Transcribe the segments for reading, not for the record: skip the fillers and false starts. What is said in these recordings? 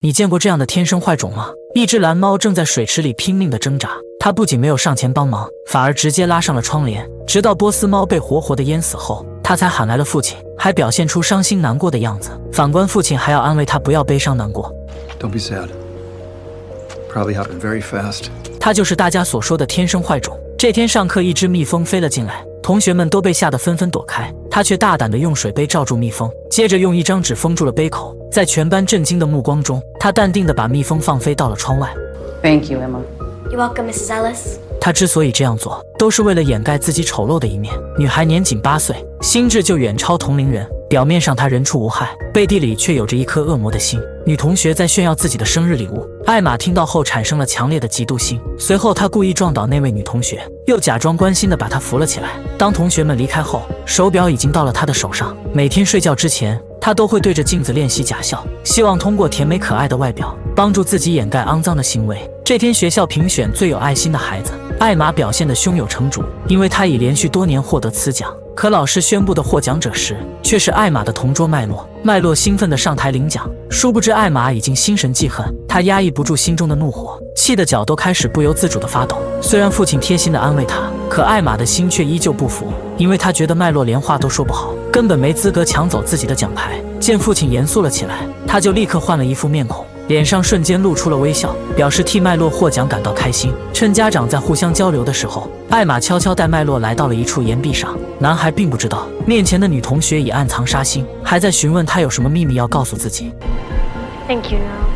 你见过这样的天生坏种吗？一只蓝猫正在水池里拼命地挣扎，它不仅没有上前帮忙，反而直接拉上了窗帘，直到波斯猫被活活地淹死后，它才喊来了父亲，还表现出伤心难过的样子。反观父亲还要安慰他不要悲伤难过。Don't be sad. Probably happened very fast. 它就是大家所说的天生坏种。这天上课，一只蜜蜂飞了进来，同学们都被吓得纷纷躲开，他却大胆地用水杯罩住蜜蜂，接着用一张纸封住了杯口。在全班震惊的目光中，他淡定地把蜜蜂放飞到了窗外。Thank you, Emma. You're welcome, Mrs. Ellis. 他之所以这样做，都是为了掩盖自己丑陋的一面。女孩年仅8岁，心智就远超同龄人。表面上她人畜无害，背地里却有着一颗恶魔的心。女同学在炫耀自己的生日礼物，艾玛听到后产生了强烈的嫉妒心。随后她故意撞倒那位女同学，又假装关心地把她扶了起来。当同学们离开后，手表已经到了她的手上。每天睡觉之前，她都会对着镜子练习假笑，希望通过甜美可爱的外表帮助自己掩盖肮脏的行为。这天学校评选最有爱心的孩子，艾玛表现得胸有成竹，因为她已连续多年获得此奖。可老师宣布的获奖者时，却是艾玛的同桌麦洛。麦洛兴奋地上台领奖，殊不知艾玛已经心神记恨，她压抑不住心中的怒火，气得脚都开始不由自主地发抖。虽然父亲贴心地安慰她，可艾玛的心却依旧不服，因为她觉得麦洛连话都说不好，根本没资格抢走自己的奖牌。见父亲严肃了起来，她就立刻换了一副面孔，脸上瞬间露出了微笑，表示替麦洛获奖感到开心。趁家长在互相交流的时候，艾玛悄悄带麦洛来到了一处岩壁上。男孩并不知道，面前的女同学已暗藏杀心，还在询问他有什么秘密要告诉自己。 Thank you, no.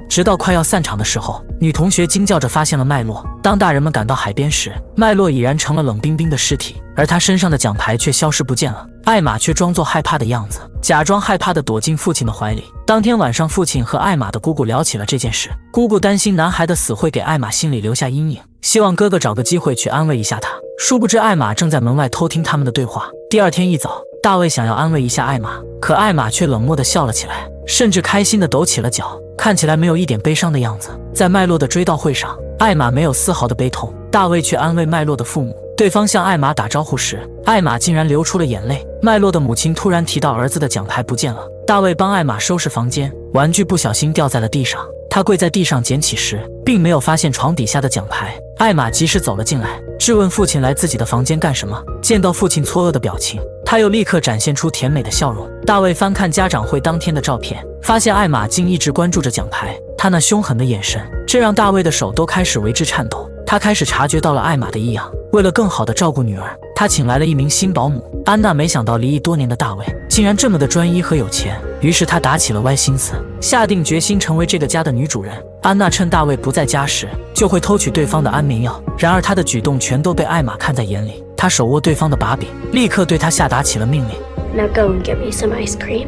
直到快要散场的时候，女同学惊叫着发现了麦洛。当大人们赶到海边时，麦洛已然成了冷冰冰的尸体，而他身上的奖牌却消失不见了。艾玛却装作害怕的样子，假装害怕地躲进父亲的怀里。当天晚上，父亲和艾玛的姑姑聊起了这件事。姑姑担心男孩的死会给艾玛心里留下阴影，希望哥哥找个机会去安慰一下他。殊不知艾玛正在门外偷听他们的对话。第二天一早，大卫想要安慰一下艾玛，可艾玛却冷漠地笑了起来，甚至开心地抖起了脚，看起来没有一点悲伤的样子。在麦洛的追悼会上，艾玛没有丝毫的悲痛，大卫却安慰麦洛的父母。对方向艾玛打招呼时，艾玛竟然流出了眼泪。麦洛的母亲突然提到儿子的奖牌不见了。大卫帮艾玛收拾房间，玩具不小心掉在了地上，他跪在地上捡起时，并没有发现床底下的奖牌。艾玛及时走了进来，质问父亲来自己的房间干什么。见到父亲错愕的表情，他又立刻展现出甜美的笑容。大卫翻看家长会当天的照片，发现艾玛竟一直关注着奖牌，他那凶狠的眼神，这让大卫的手都开始为之颤抖。他开始察觉到了艾玛的异样，为了更好地照顾女儿，他请来了一名新保姆。安娜没想到离异多年的大卫竟然这么的专一和有钱，于是他打起了歪心思，下定决心成为这个家的女主人。安娜趁大卫不在家时，就会偷取对方的安眠药，然而她的举动全都被艾玛看在眼里。她手握对方的把柄，立刻对他下达起了命令。 Now go and get me some ice cream.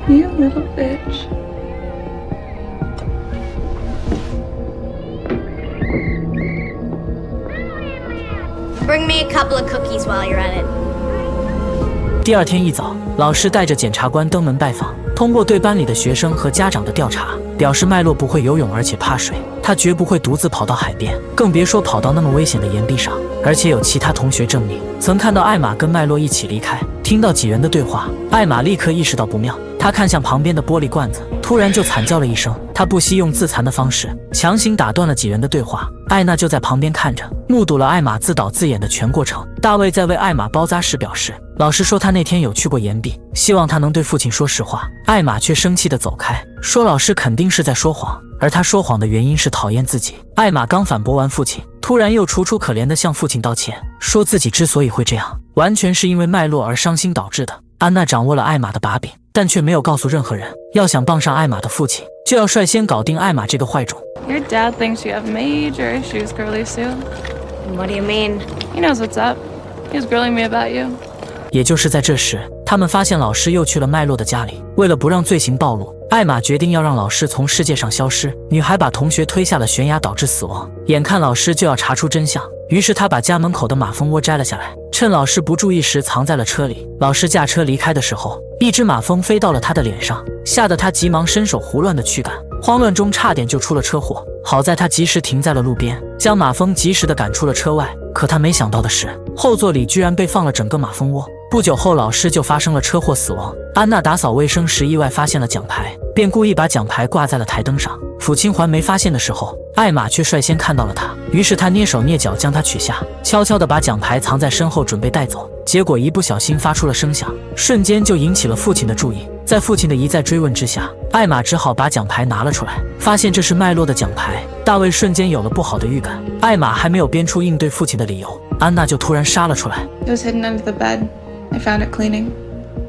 You little bitch. Bring me a couple of cookies while you're at it. 第二天一早，老师带着检察官登门拜访。通过对班里的学生和家长的调查，表示麦洛不会游泳，而且怕水，他绝不会独自跑到海边，更别说跑到那么危险的岩壁上。而且有其他同学证明，曾看到艾玛跟麦洛一起离开。听到几人的对话，艾玛立刻意识到不妙，她看向旁边的玻璃罐子，突然就惨叫了一声。她不惜用自残的方式强行打断了几人的对话。艾娜就在旁边看着，目睹了艾玛自导自演的全过程。大卫在为艾玛包扎时表示，老师说他那天有去过岩壁，希望他能对父亲说实话。艾玛却生气地走开，说老师肯定是在说谎，而他说谎的原因是讨厌自己。艾玛刚反驳完父亲，突然又楚楚可怜地向父亲道歉，说自己之所以会这样，完全是因为麦洛而伤心导致的。安娜掌握了艾玛的把柄，但却没有告诉任何人，要想傍上艾玛的父亲，就要率先搞定艾玛这个坏种。 Your dad thinks you have major issues, Curly Sue. What do you mean? He knows what's up. He's grilling me about you. 也就是在这时，他们发现老师又去了麦洛的家里。为了不让罪行暴露，艾玛决定要让老师从世界上消失。女孩把同学推下了悬崖，导致死亡。眼看老师就要查出真相，于是她把家门口的马蜂窝摘了下来，趁老师不注意时藏在了车里。老师驾车离开的时候，一只马蜂飞到了他的脸上，吓得他急忙伸手胡乱的驱赶，慌乱中差点就出了车祸。好在他及时停在了路边，将马蜂及时的赶出了车外。可他没想到的是，后座里居然被放了整个马蜂窝。不久后，老师就发生了车祸死亡。安娜打扫卫生时意外发现了奖牌，便故意把奖牌挂在了台灯上。父亲还没发现的时候，艾玛却率先看到了他，于是他蹑手蹑脚将它取下，悄悄地把奖牌藏在身后准备带走。结果一不小心发出了声响，瞬间就引起了父亲的注意。在父亲的一再追问之下，艾玛只好把奖牌拿了出来，发现这是麦洛的奖牌。大卫瞬间有了不好的预感，艾玛还没有编出应对父亲的理由，安娜就突然杀了出来。 It was hidden under the bed. I found it cleaning.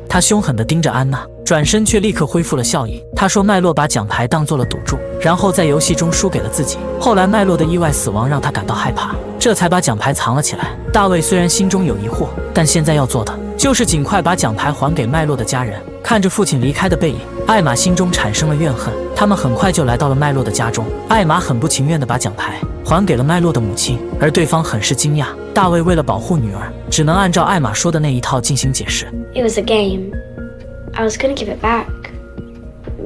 他凶狠地盯着安娜，转身却立刻恢复了笑意。他说麦洛把奖牌当做了赌注，然后在游戏中输给了自己。后来麦洛的意外死亡让他感到害怕，这才把奖牌藏了起来。大卫虽然心中有疑惑，但现在要做的就是尽快把奖牌还给麦洛的家人。看着父亲离开的背影，艾玛心中产生了怨恨。他们很快就来到了麦洛的家中，艾玛很不情愿地把奖牌还给了麦洛的母亲，而对方很是惊讶。大卫为了保护女儿，只能按照艾玛说的那一套进行解释。 It was a game. I was gonna give it back,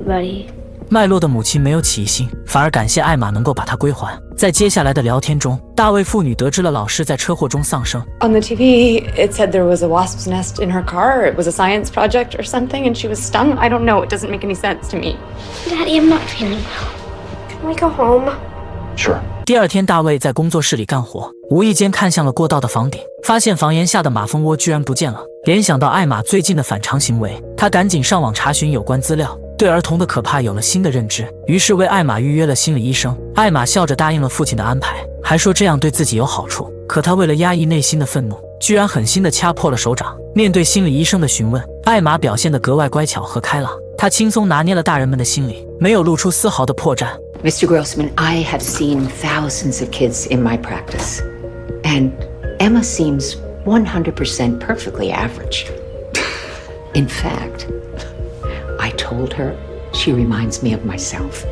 buddy. 麦洛的母亲没有起疑心，反而感谢艾玛能够把它归还。在接下来的聊天中，大卫父女得知了老师在车祸中丧生。 On the TV, it said there was a wasp's nest in her car. It was a science project or something, and she was stung. I don't know. It doesn't make any sense to me. Daddy, I'm not feeling well. Can we go home? Sure. 第二天，大卫在工作室里干活，无意间看向了过道的房顶，发现房檐下的马蜂窝居然不见了。联想到艾玛最近的反常行为，他赶紧上网查询有关资料，对儿童的可怕有了新的认知，于是为艾玛预约了心理医生。艾玛笑着答应了父亲的安排，还说这样对自己有好处。可他为了压抑内心的愤怒，居然狠心地掐破了手掌。面对心理医生的询问，艾玛表现得格外乖巧和开朗，她轻松拿捏了大人们的心理，没有露出丝毫的破绽。 Mr. Grossman, I have seen thousands of kids in my practice, and Emma seems 100% perfectly average. In fact, I told her she reminds me of myself.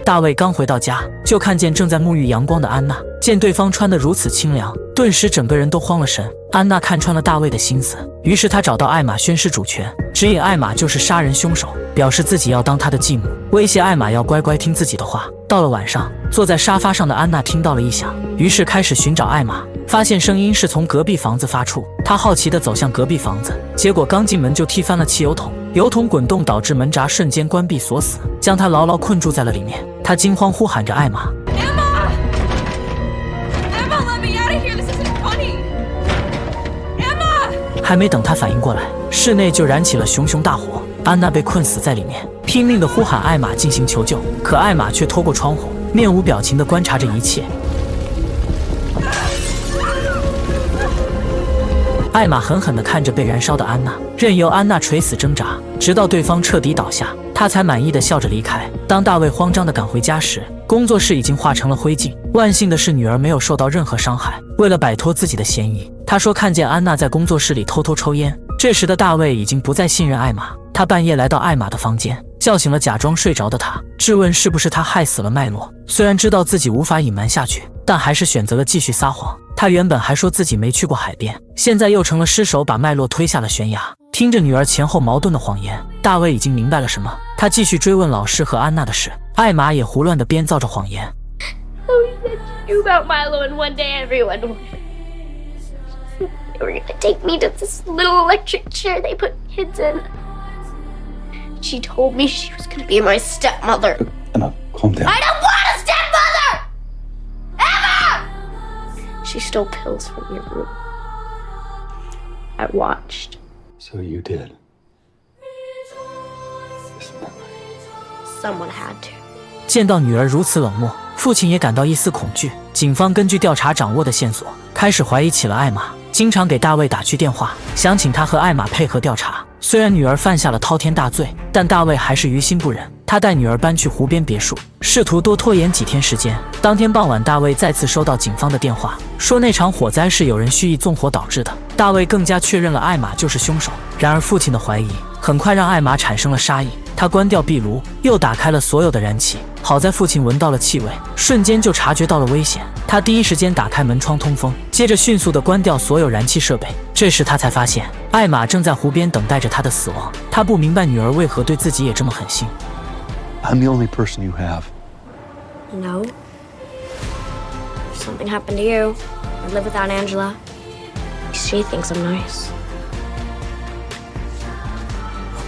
大卫刚回到家，就看见正在沐浴阳光的安娜，见对方穿得如此清凉，顿时整个人都慌了神。安娜看穿了大卫的心思，于是她找到艾玛宣誓主权，指引艾玛就是杀人凶手，表示自己要当她的继母，威胁艾玛要乖乖听自己的话。到了晚上，坐在沙发上的安娜听到了异响，于是开始寻找艾玛，发现声音是从隔壁房子发出。她好奇地走向隔壁房子，结果刚进门就踢翻了汽油桶，油桶滚动导致门闸瞬间关闭锁死，将她牢牢困住在了里面。她惊慌呼喊着艾玛。 还没等他反应过来，室内就燃起了熊熊大火，安娜被困死在里面，拼命地呼喊艾玛进行求救，可艾玛却透过窗户，面无表情地观察着一切。艾玛狠狠地看着被燃烧的安娜，任由安娜垂死挣扎，直到对方彻底倒下，她才满意地笑着离开。当大卫慌张地赶回家时，工作室已经化成了灰烬。万幸的是，女儿没有受到任何伤害。为了摆脱自己的嫌疑，他说看见安娜在工作室里偷偷抽烟。这时的大卫已经不再信任艾玛，他半夜来到艾玛的房间，叫醒了假装睡着的她，质问是不是他害死了麦洛。虽然知道自己无法隐瞒下去，但还是选择了继续撒谎。他原本还说自己没去过海边，现在又成了失手把麦洛推下了悬崖。听着女儿前后矛盾的谎言，大卫已经明白了什么。他继续追问老师和安娜的事，艾玛也胡乱地编造着谎言。 I said to you about Milo, and one day everyone would. They were gonna take me to this little electric chair they put kids in. She told me she was gonna be my stepmother. Emma, calm down. I don't want a stepmother! Emma! She stole pills from your room. I watched. So you did. Isn't that right? Someone had to. 见到女儿如此冷漠，父亲也感到一丝恐惧。警方根据调查掌握的线索，开始怀疑起了艾玛，经常给大卫打去电话，想请他和艾玛配合调查。虽然女儿犯下了滔天大罪，但大卫还是于心不忍。他带女儿搬去湖边别墅，试图多拖延几天时间。当天傍晚，大卫再次收到警方的电话，说那场火灾是有人蓄意纵火导致的。大卫更加确认了艾玛就是凶手。然而父亲的怀疑很快让艾玛产生了杀意，他关掉壁炉，又打开了所有的燃气。好在父亲闻到了气味，瞬间就察觉到了危险。他第一时间打开门窗通风，接着迅速地关掉所有燃气设备。这时他才发现，艾玛正在湖边等待着他的死亡。他不明白女儿为何对自己也这么狠心。 I'm the only person you have. No, something happened to you, I'd live without Angela. She thinks I'm nice. Oh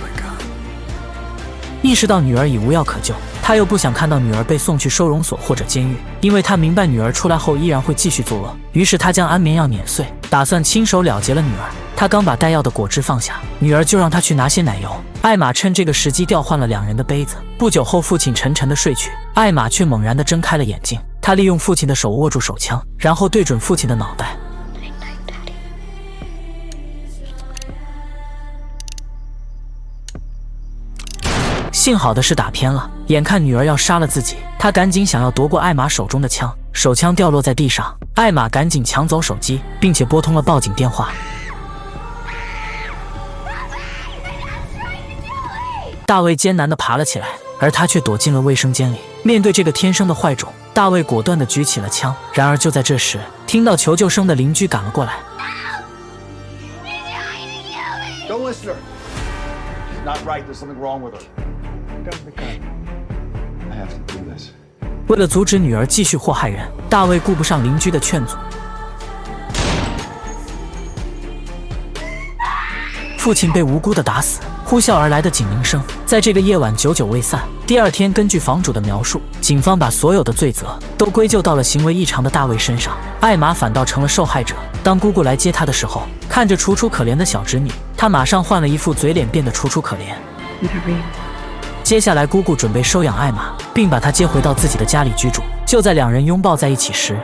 意识到女儿已无药可救，他又不想看到女儿被送去收容所或者监狱，因为他明白女儿出来后依然会继续作恶。于是他将安眠药碾碎，打算亲手了结了女儿。他刚把带药的果汁放下，女儿就让他去拿些奶油。艾玛趁这个时机调换了两人的杯子。不久后，父亲沉沉地睡去，艾玛却猛然地睁开了眼睛。她利用父亲的手握住手枪，然后对准父亲的脑袋。幸好的是打偏了，眼看女儿要杀了自己，他赶紧想要夺过艾玛手中的枪，手枪掉落在地上，艾玛赶紧抢走手机，并且拨通了报警电话。大卫艰难地爬了起来，而他却躲进了卫生间里。面对这个天生的坏种，大卫果断地举起了枪。然而就在这时，听到求救声的邻居赶了过来。Don't listen to her. She's not right. There's something wrong with her. I have to do this. 为了阻止女儿继续祸害人，大卫顾不上邻居的劝阻。父亲被无辜的打死，呼啸而来的警铃声在这个夜晚久久未散。第二天，根据房主的描述，警方把所有的罪责都归咎到了行为异常的大卫身上，艾玛反倒成了受害者。当姑姑来接她的时候，看着楚楚可怜的小侄女，她马上换了一副嘴脸，变得楚楚可怜。接下来，姑姑准备收养艾玛，并把她接回到自己的家里居住。就在两人拥抱在一起时，